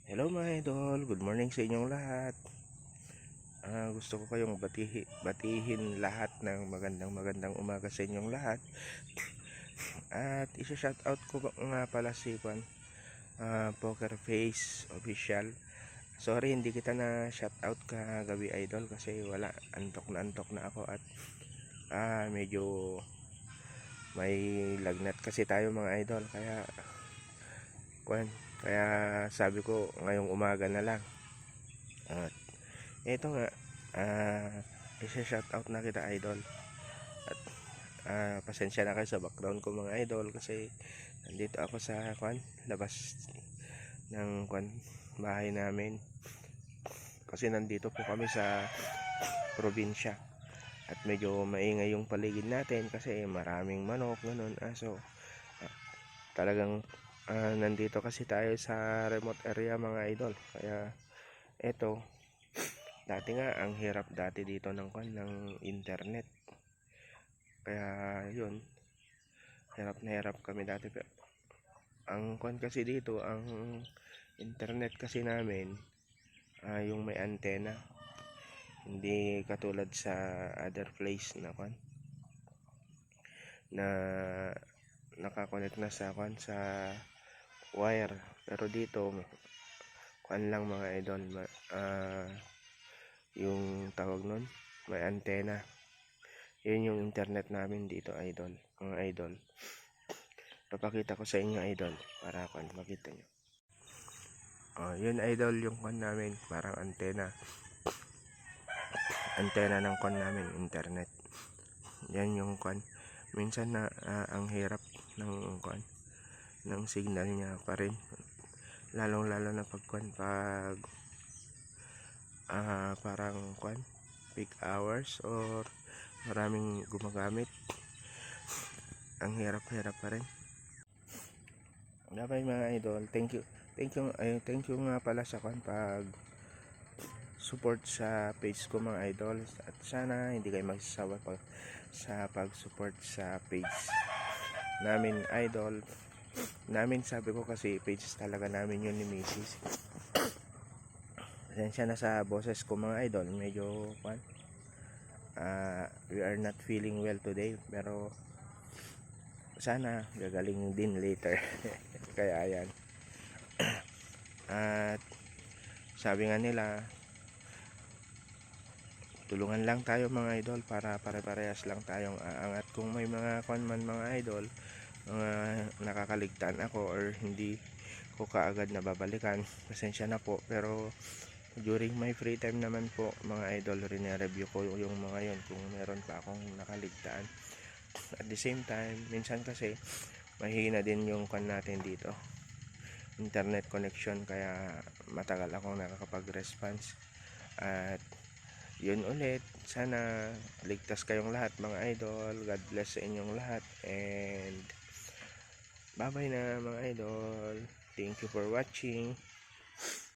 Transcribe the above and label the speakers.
Speaker 1: Hello mga idol, good morning sa inyong lahat. Gusto ko kayong batihin lahat ng magandang umaga sa inyong lahat. At isa-shoutout ko nga pala si Poker Face Official. Sorry hindi kita na shoutout kagabi idol kasi wala, antok na ako at medyo may lagnat kasi tayo mga idol kwan, kaya sabi ko ngayong umaga na lang. At ito nga, isa-shoutout na kita idol. At pasensya na kayo sa background ko mga idol kasi nandito ako sa labas ng bahay namin. Kasi nandito po kami sa probinsya at medyo maingay yung paligid natin kasi maraming manok ganun. Talagang nandito kasi tayo sa remote area mga idol. Kaya eto, dati nga ang hirap dati dito ng internet. Kaya yun, hirap na hirap kami dati. Pero ang kasi dito, ang internet kasi namin, yung may antena. Hindi katulad sa other place na nakakonect na sa wire. Pero dito lang mga idol, yung tawag nun, may antena. Yun yung internet namin dito idol, mga idol. Papakita ko sa inyo idol para makita nyo. Yun idol yung namin, parang antena ng namin, internet. Yan yung minsan na ang hirap ng ng signal niya pa rin, lalong lalo na pag parang peak hours or maraming gumagamit, ang hirap pa rin. Okay mga idol, thank you nga pala sa pag support sa page ko mga idol, at sana hindi kayo magsasawa sa pag support sa page namin idol namin. Sabi ko kasi page talaga namin yun ni Mrs. Pasensya na sa boses ko mga idol, medyo we are not feeling well today, pero sana gagaling din later. Kaya ayan. At sabi nga nila, tulungan lang tayo mga idol para pare-parehas lang tayong aangat. Kung may mga mga idol, mga nakakaligtaan ako or hindi ko kaagad nababalikan, pasensya na po. Pero during my free time naman po mga idol, review ko yung mga yon kung meron pa akong nakaligtaan. At the same time, minsan kasi mahina din yung natin dito, internet connection, kaya matagal akong nakakapag-response. At yun ulit, sana ligtas kayong lahat mga idol. God bless sa inyong lahat and bye bye na mga idol. Thank you for watching.